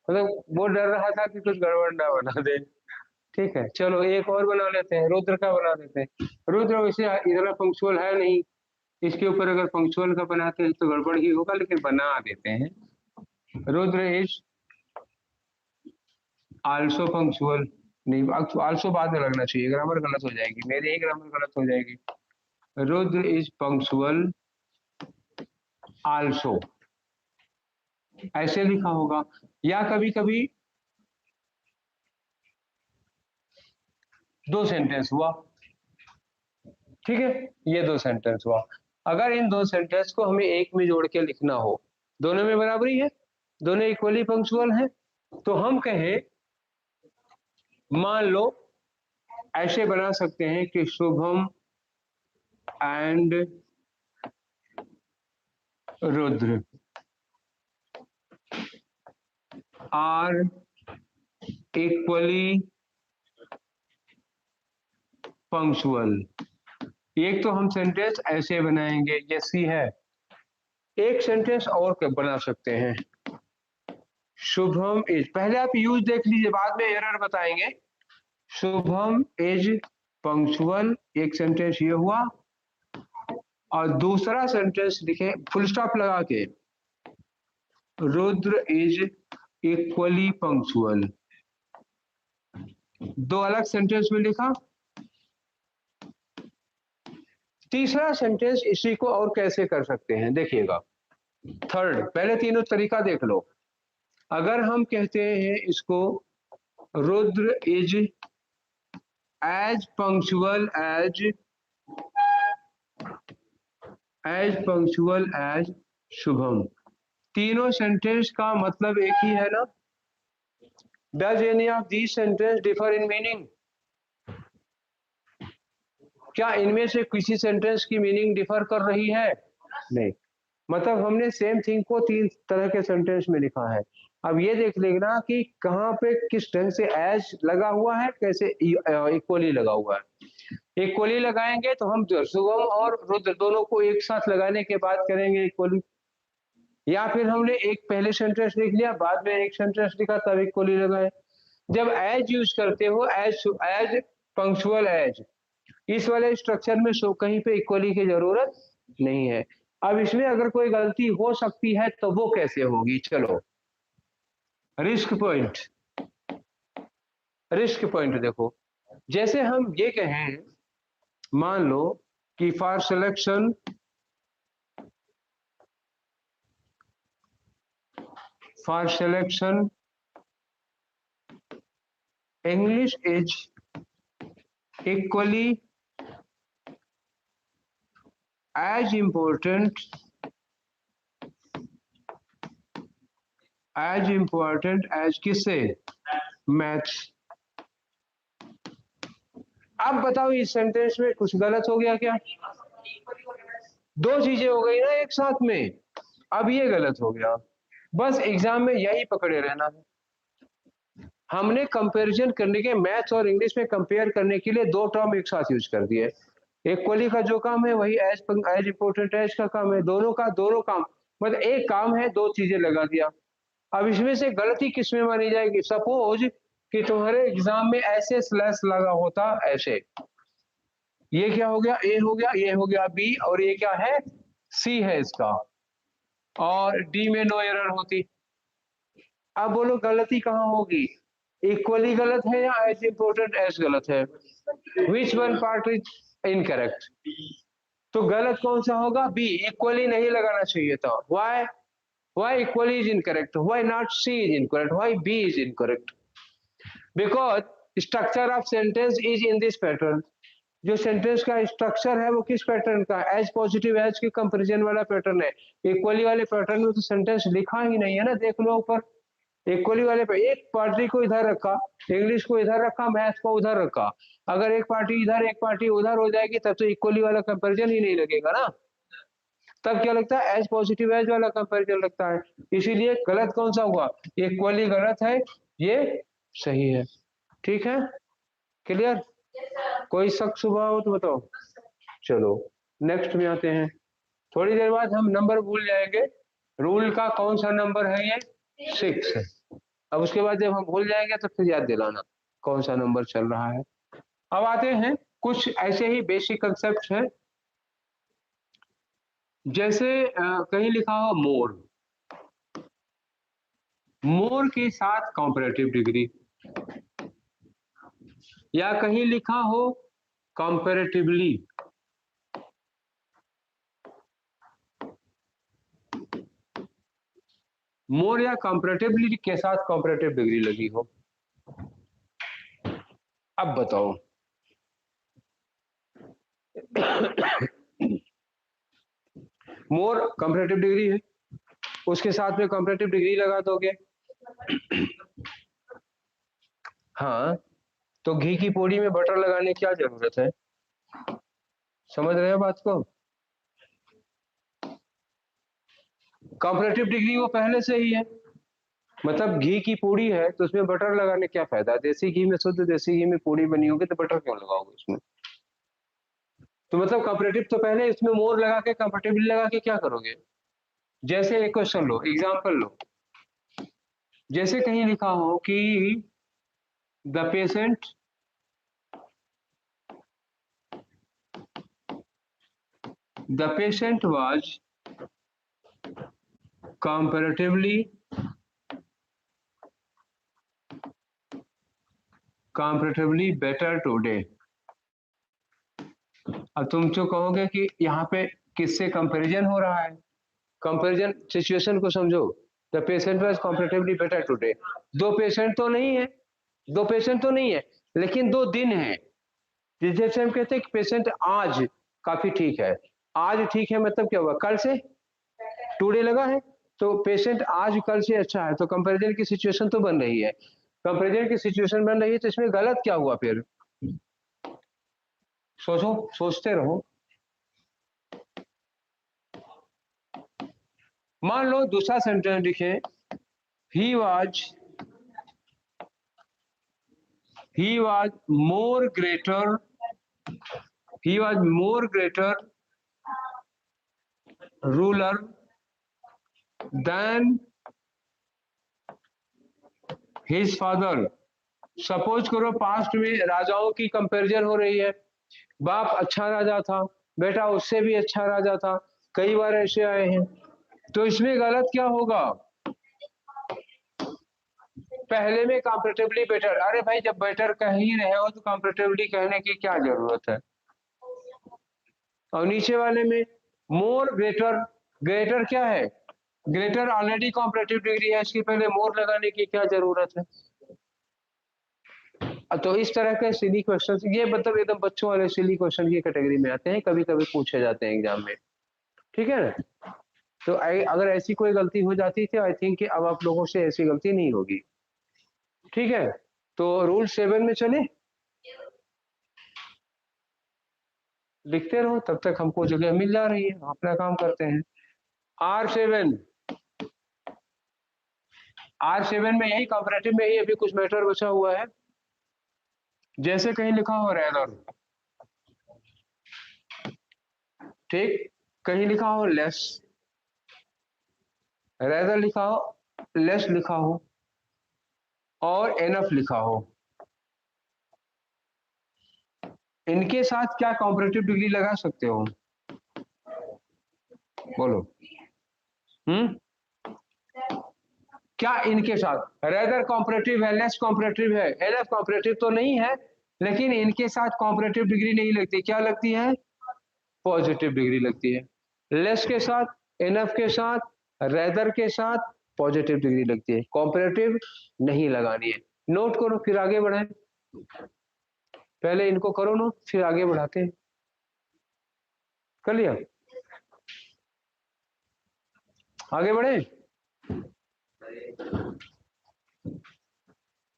मतलब वो डर रहा था कि कुछ गड़बड़ ना बना दे। ठीक है चलो एक और बना लेते हैं, रुद्र का बना देते हैं। रुद्र वैसे इतना पंक्चुअल है नहीं, इसके ऊपर अगर पंक्चुअल का बनाते हैं तो गड़बड़ ही होगा, लेकिन बना देते हैं। रुद्र इज आल्सो पंक्चुअल, नहीं आल्सो बाद में लगना चाहिए, ग्रामर गलत हो जाएगी, मेरी ही ग्रामर गलत हो जाएगी। रुद्र इज पंक्चुअल आल्सो, ऐसे लिखा होगा। या कभी कभी 2 सेंटेंस हुआ, ठीक है, ये 2 सेंटेंस हुआ। अगर इन 2 सेंटेंस को हमें एक में जोड़ के लिखना हो, दोनों में बराबरी है, दोनों इक्वली पंक्चुअल है, तो हम कहें, मान लो ऐसे बना सकते हैं कि Shubham and Rudra are equally punctual. एक तो हम सेंटेंस ऐसे बनाएंगे, ये सी है। एक सेंटेंस और बना सकते हैं, शुभम इज, पहले आप यूज देख लीजिए बाद में एरर बताएंगे। शुभम इज पंक्चुअल, एक सेंटेंस ये हुआ, और दूसरा सेंटेंस लिखे फुल स्टॉप लगा के, रुद्र इज इक्वली पंक्चुअल। 2 अलग सेंटेंस में लिखा। तीसरा सेंटेंस इसी को और कैसे कर सकते हैं देखिएगा, थर्ड, पहले तीनों तरीका देख लो। अगर हम कहते हैं इसको, Rudra is as punctual as Shubham, तीनों सेंटेंस का मतलब एक ही है ना। Does any of these sentence differ in meaning? क्या इनमें से किसी सेंटेंस की मीनिंग डिफर कर रही है? नहीं, मतलब हमने सेम थिंग को 3 तरह के सेंटेंस में लिखा है। अब ये देख लेना कि कहाँ पे किस ढंग से एज लगा हुआ है, कैसे इक्वली लगा हुआ है। इक्वली लगाएंगे तो हम शुभम और रुद्र दोनों को एक साथ लगाने के बाद करेंगे इक्वली, या फिर हमने एक पहले सेंटेंस लिख लिया बाद में एक सेंटेंस लिखा तब इक्वली लगाए। जब एज यूज करते हो, एज पंक्चुअल एज। इस वाले स्ट्रक्चर में कहीं पे इक्वली की जरूरत नहीं है। अब इसमें अगर कोई गलती हो सकती है तो वो कैसे होगी? चलो, रिस्क पॉइंट। रिस्क पॉइंट देखो, जैसे हम ये कहें, मान लो कि for selection English is equally as important as किससे? मैथ्स। अब बताओ इस सेंटेंस में कुछ गलत हो गया क्या? दो चीजें हो गई ना एक साथ में, अब ये गलत हो गया। बस एग्जाम में यही पकड़े रहना है। हमने कंपैरिजन करने के, मैथ्स और इंग्लिश में कंपेयर करने के लिए दो टर्म एक साथ यूज कर दिए। इक्वली का जो काम है वही एज इंपॉर्टेंट एज का काम है। दोनों काम, मतलब एक काम है, दो चीजें लगा दिया। अब इसमें से गलती किसमें मानी जाएगी? सपोज कि तुम्हारे एग्जाम में ऐसे स्लैश लगा होता, ऐसे, ये क्या हो गया? ए हो गया, ये हो गया बी, और ये क्या है? सी है इसका, और डी में नो एरर होती। अब बोलो गलती कहाँ होगी? इक्वली गलत है या एज इंपॉर्टेंट एज गलत है? Which one part is incorrect? तो गलत कौन सा होगा? बी। इक्वली नहीं लगाना चाहिए था। Why equally is incorrect? Why not C is incorrect? Why B is incorrect? Because structure of sentence is in this pattern. जो सेंटेंस का स्ट्रक्चर है वो किस पैटर्न का? एज पॉजिटिव एज के कंपैरिजन वाला पैटर्न है। इक्वली वाले पैटर्न में तो सेंटेंस लिखा ही नहीं है ना, देख लो ऊपर। इक्वली वाले पे एक पार्टी को इधर रखा, इंग्लिश को इधर रखा, मैथ को उधर रखा। अगर एक पार्टी इधर एक पार्टी उधर हो जाएगी तब तो इक्वली वाला कंपैरिजन ही नहीं लगेगा ना। तब क्या लगता है? एज पॉजिटिव एज वाला कंपैरिजन लगता है। इसीलिए गलत कौन सा हुआ? इक्वली गलत है, ये सही है। ठीक है, क्लियर? कोई शक सुबह हो तो बताओ। चलो नेक्स्ट में आते हैं। थोड़ी देर बाद हम नंबर भूल जाएंगे। रूल का कौन सा नंबर है? ये 6 है। अब उसके बाद जब हम भूल जाएंगे तो फिर याद दिलाना कौन सा नंबर चल रहा है। अब आते हैं कुछ ऐसे ही बेसिक कंसेप्ट है। जैसे कहीं लिखा हो मोर, मोर के साथ कंपैरेटिव डिग्री, या कहीं लिखा हो कंपैरेटिवली, मोर या कंपैरेटिवली के साथ कंपैरेटिव डिग्री लगी हो। अब बताओ मोर कंपैरेटिव डिग्री है, उसके साथ में कंपैरेटिव डिग्री लगा दोगे। हाँ, तो घी की पोड़ी में बटर लगाने की क्या जरूरत है? समझ रहे हो बात को? कंपैरेटिव डिग्री वो पहले से ही है। मतलब घी की पूड़ी है तो उसमें बटर लगाने क्या फायदा? देसी घी में, शुद्ध देसी घी में पूड़ी बनी होगी तो बटर क्यों लगाओगे उसमें? तो मतलब कंपैरेटिव तो पहले इसमें मोर लगा के कंपैरेटिवली लगा के क्या करोगे? जैसे एक क्वेश्चन लो, एग्जांपल लो। जैसे कहीं लिखा हो कि the patient was comparatively better today। अब तुम जो कहोगे कि यहाँ पे किससे कंपैरिजन हो रहा है? कंपैरिजन सिचुएशन को समझो। The patient was comparatively better today. दो पेशेंट तो नहीं है, दो पेशेंट तो नहीं है, लेकिन 2 दिन है। जैसे हम कहते हैं कि पेशेंट आज काफी ठीक है। आज ठीक है मतलब क्या हुआ? कल से टुडे लगा है, तो पेशेंट आज कल से अच्छा है, तो कंपैरिजन की सिचुएशन तो बन रही है। कंपैरिजन की सिचुएशन बन रही है तो इसमें गलत क्या हुआ फिर? सोचो, सोचते रहो। मान लो दूसरा सेंटेंस लिखे, he was more greater, he was more greater ruler than his father suppose करो पास्ट में राजाओं की कंपैरिजन हो रही है, बाप अच्छा राजा था, बेटा उससे भी अच्छा राजा था, कई बार ऐसे आए हैं, तो इसमें गलत क्या होगा? पहले में कंपैरेटिवली बेटर। अरे भाई जब बेटर कह ही रहे हो तो कंपैरेटिवली कहने की क्या जरूरत है? और नीचे वाले में मोर ग्रेटर, ग्रेटर क्या है? ग्रेटर ऑलरेडी कॉम्परेटिव डिग्री है, इसके पहले मोर लगाने की क्या जरूरत है? तो इस तरह के सिली क्वेश्चन, ये मतलब एकदम बच्चों वाले सिली क्वेश्चन की कैटेगरी में आते हैं, कभी कभी पूछे जाते हैं एग्जाम में, ठीक है ना? तो अगर ऐसी कोई गलती हो जाती थी, आई थिंक कि अब आप लोगों से ऐसी गलती नहीं होगी, ठीक है? तो रूल 7 में चले, लिखते रहो तब तक हमको जगह मिल जा रही है, अपना काम करते हैं। R7, R7 में यही कंपैरेटिव में ही अभी कुछ मैटर बचा हुआ है, जैसे कहीं लिखा हो रैदर, ठीक, कहीं लिखा हो लेस, रैदर लिखा हो, लेस लिखा हो और एनफ लिखा हो, इनके साथ क्या कॉम्परेटिव डिग्री लगा सकते हो? बोलो। क्या इनके साथ रेदर कॉम्परेटिव है, लेस कॉम्परेटिव है, एनएफ कॉम्परेटिव तो नहीं है, लेकिन इनके साथ कॉम्परेटिव डिग्री नहीं लगती, क्या लगती है? पॉजिटिव डिग्री लगती है। लेस के साथ, एनएफ के साथ, रेदर के साथ पॉजिटिव डिग्री लगती है, कॉम्परेटिव नहीं लगानी है। नोट करो फिर आगे बढ़े, पहले इनको करो नोट फिर आगे बढ़ाते हैं। कर लिया? आगे बढ़े?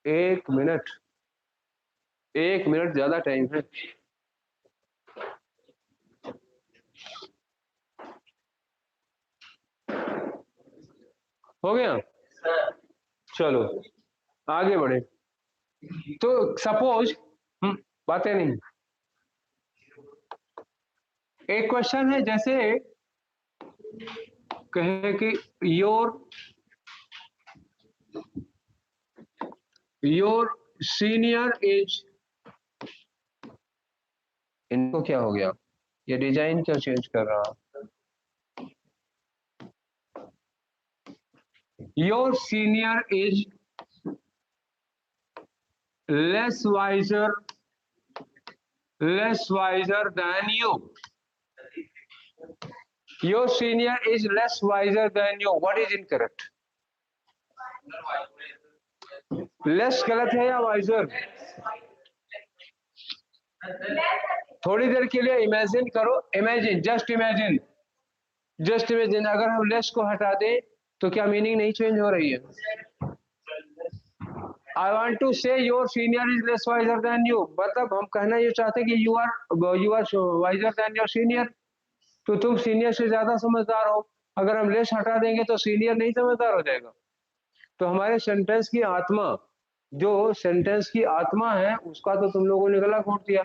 1 मिनट, 1 मिनट ज्यादा टाइम है। हो गया? चलो आगे बढ़े। तो सपोज बातें नहीं, एक क्वेश्चन है, जैसे कहे कि योर सीनियर इज, इनको क्या हो गया? ये डिजाइन क्यों चेंज कर रहा? Your senior is less wiser than you, your senior is less wiser than you, what is incorrect? Less गलत है या वाइजर? थोड़ी देर के लिए इमेजिन करो, imagine, just imagine, just imagine, अगर हम लेस को हटा दें तो क्या मीनिंग नहीं चेंज हो रही है? I want to say your senior is less wiser than you, मतलब हम कहना ये चाहते हैं कि you are wiser than your senior, तो तुम सीनियर से ज्यादा समझदार हो। अगर हम लेस हटा देंगे तो सीनियर नहीं समझदार हो जाएगा। तो हमारे सेंटेंस की आत्मा, जो सेंटेंस की आत्मा है, उसका तो तुम लोगों ने गला घोट दिया,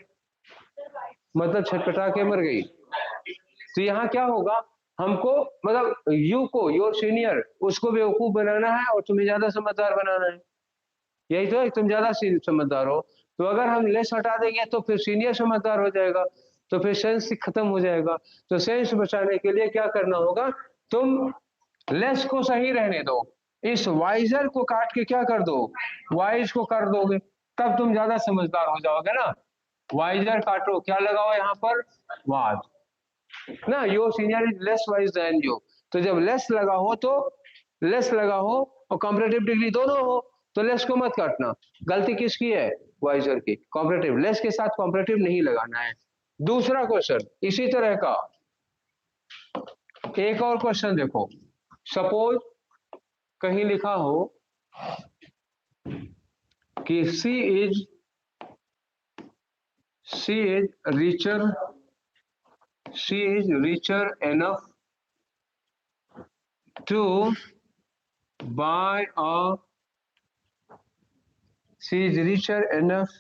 मतलब छटपटा के मर गई। तो यहाँ क्या होगा, हमको मतलब यू को, योर सीनियर, उसको बेवकूफ बनाना है और तुम्हें ज्यादा समझदार बनाना है, यही तो है, तुम ज्यादा समझदार हो। तो अगर हम लेस हटा देंगे तो फिर सीनियर समझदार हो जाएगा, तो फिर सेंस खत्म हो जाएगा। तो सेंस बचाने के लिए क्या करना होगा, तुम लेस को सही रहने दो, इस वाइजर को काट के क्या कर दो, वाइज को कर दोगे, तब तुम ज्यादा समझदार हो जाओगे ना। वाइजर काटो, क्या लगाओ यहाँ पर, वाज ना, your senior is less wise than you. तो जब लेस लगा हो तो लेस लगा हो और कॉम्परेटिव डिग्री दोनों हो तो लेस को मत काटना। गलती किसकी है? वाइजर की। कॉम्परेटिव, लेस के साथ कॉम्परेटिव नहीं लगाना है। दूसरा क्वेश्चन इसी तरह का, एक और क्वेश्चन देखो, सपोज कहीं लिखा हो कि सी is richer enough to buy a she is richer enough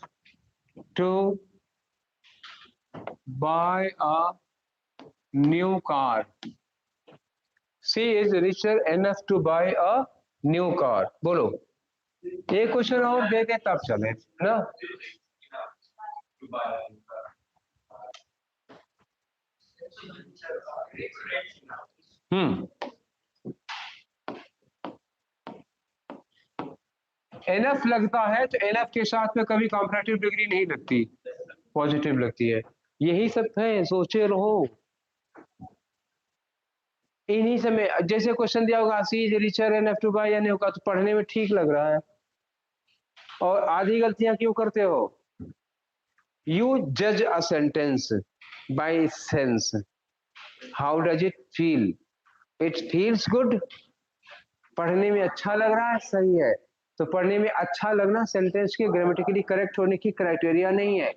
to buy a new car, she is richer enough to buy a new car, बोलो एक क्वेश्चन और दे दे तब चले ना। एनएफ लगता है तो एनएफ के साथ में कभी कंपैरेटिव डिग्री नहीं लगती, पॉजिटिव लगती है। यही सब है, सोचे रहो। इन्हीं समय जैसे क्वेश्चन दिया होगा C is richer N F two by N होगा तो पढ़ने में ठीक लग रहा है, और आधी गलतियां क्यों करते हो? यू जज a sentence by sense, how does it feel, it feels good, पढ़ने में अच्छा लग रहा है, सही है। तो पढ़ने में अच्छा लगना सेंटेंस के ग्रामेटिकली करेक्ट होने की क्राइटेरिया नहीं है।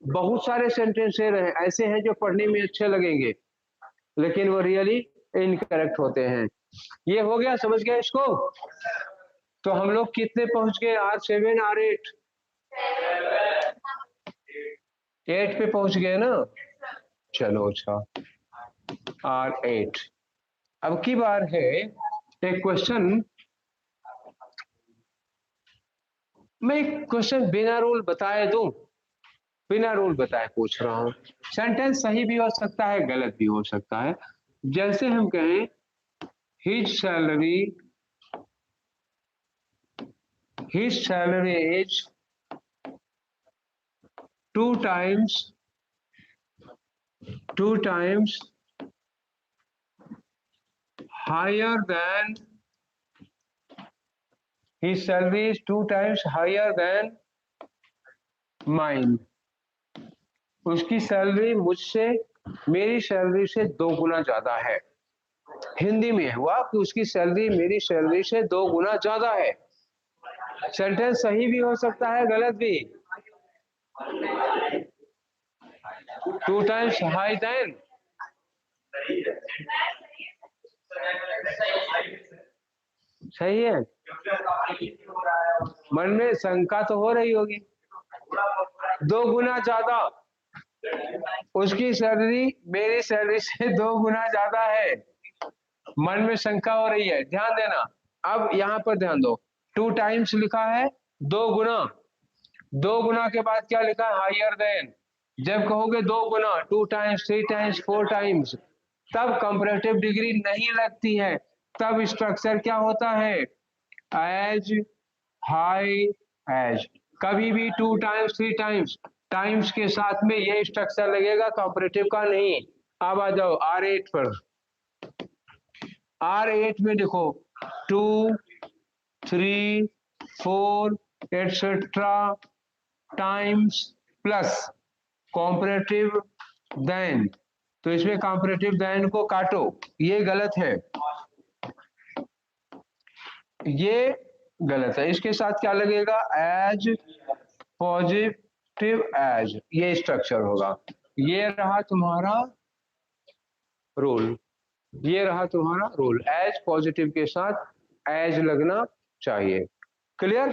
बहुत सारे सेंटेंस ऐसे हैं जो पढ़ने में अच्छे लगेंगे लेकिन वो रियली इनकरेक्ट होते हैं। ये हो गया, समझ गए इसको? तो हम लोग कितने पहुंच गए? R7 R8? 8 पे पहुंच गए ना। चलो अच्छा, R8। अब की बार है एक क्वेश्चन, मैं एक क्वेश्चन बिना रूल बताए दूं, बिना रूल बताए पूछ रहा हूं। सेंटेंस सही भी हो सकता है, गलत भी हो सकता है। जैसे हम कहें his salary is 2 times higher than, his salary is 2 times higher than mine। उसकी सैलरी मुझसे, मेरी सैलरी से 2 गुना ज्यादा है। हिंदी में हुआ कि उसकी सैलरी मेरी सैलरी से 2 गुना ज्यादा है। सेंटेंस सही भी हो सकता है, गलत भी। 2 times higher than, सही है। मन में शंका तो हो रही होगी, 2 गुना ज्यादा, उसकी सैलरी मेरी सैलरी से 2 गुना ज्यादा है। मन में शंका हो रही है, ध्यान देना। अब यहां पर ध्यान दो, 2 टाइम्स लिखा है, 2 गुना, 2 गुना के बाद क्या लिखा है? Higher than. जब कहोगे 2 गुना, 2 टाइम्स, 3 टाइम्स, 4 टाइम्स, तब कंपैरेटिव डिग्री नहीं लगती है। तब स्ट्रक्चर क्या होता है? As, high, as. कभी भी 2 टाइम्स, 3 टाइम्स, टाइम्स के साथ में ये स्ट्रक्चर लगेगा, कंपैरेटिव का नहीं। अब आ जाओ R8 पर। R8 में देखो 2, 3, 4 etcetera times plus comparative than. तो इसमें कॉम्परेटिव देन को काटो, ये गलत है, ये गलत है। इसके साथ क्या लगेगा? एज, पॉजिटिव एज, ये स्ट्रक्चर होगा। ये रहा तुम्हारा रूल, ये रहा तुम्हारा रूल। एज पॉजिटिव के साथ एज लगना चाहिए। क्लियर?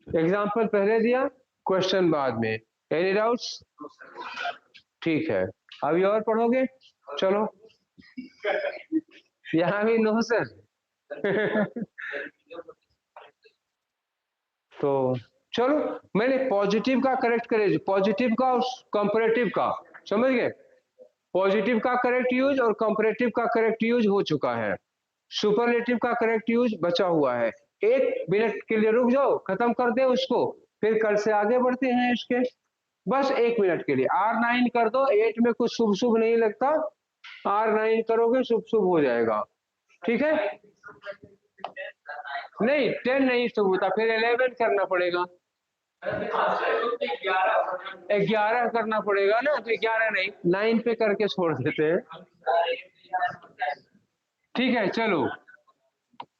एग्जाम्पल पहले दिया, क्वेश्चन बाद में। Any doubts? ठीक है, अभी और पढ़ोगे? चलो, यहाँ भी नो सर। तो चलो, मैंने पॉजिटिव का करेक्ट करे, पॉजिटिव का और कंपैरेटिव का, समझ गए? पॉजिटिव का करेक्ट यूज और कंपैरेटिव का करेक्ट यूज हो चुका है, सुपरलेटिव का करेक्ट यूज बचा हुआ है। 1 मिनट के लिए रुक जाओ, खत्म कर दे उसको, फिर कल से आगे बढ़ते हैं इसके। बस 1 मिनट के लिए R9 कर दो। 8 में कुछ शुभ शुभ नहीं लगता, R9 करोगे शुभ शुभ हो जाएगा। ठीक है? नहीं 10 नहीं शुभ होता, फिर 11 करना पड़ेगा, 11 करना पड़ेगा ना, तो 11 नहीं 9 पे करके छोड़ देते हैं। ठीक है, चलो।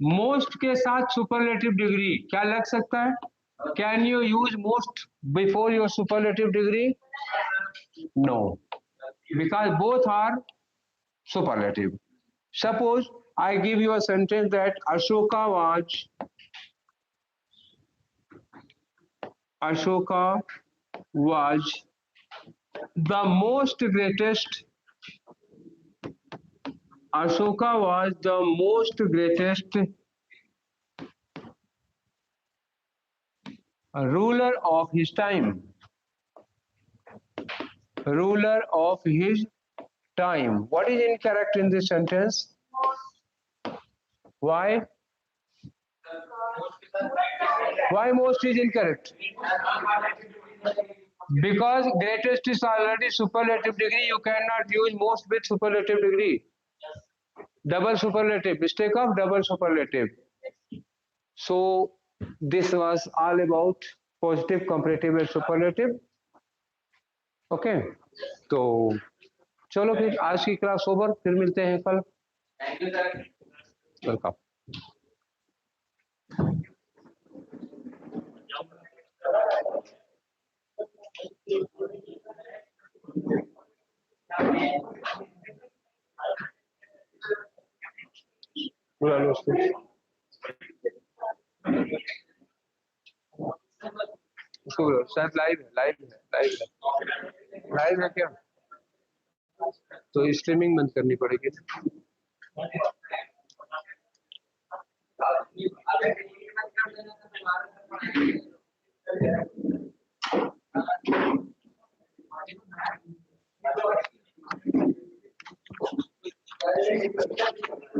मोस्ट के साथ सुपरलेटिव डिग्री क्या लग सकता है? Can you use most before your superlative degree? No, because both are superlative. Suppose I give you a sentence that Ashoka was the most greatest. Ashoka was the most greatest A ruler of his time. Ruler of his time. What is incorrect in this sentence? Why? Why most is incorrect? Because greatest is already superlative degree. You cannot use most with superlative degree. Double superlative. Mistake of double superlative. So this was all about positive, comparative and superlative. Okay तो चलो फिर आज की class over, फिर मिलते हैं कल। Welcome. बुला लो उसको। उसको बुलाओ, शायद लाइव है, लाइव है, लाइव है, लाइव है क्या? तो स्ट्रीमिंग बंद करनी पड़ेगी।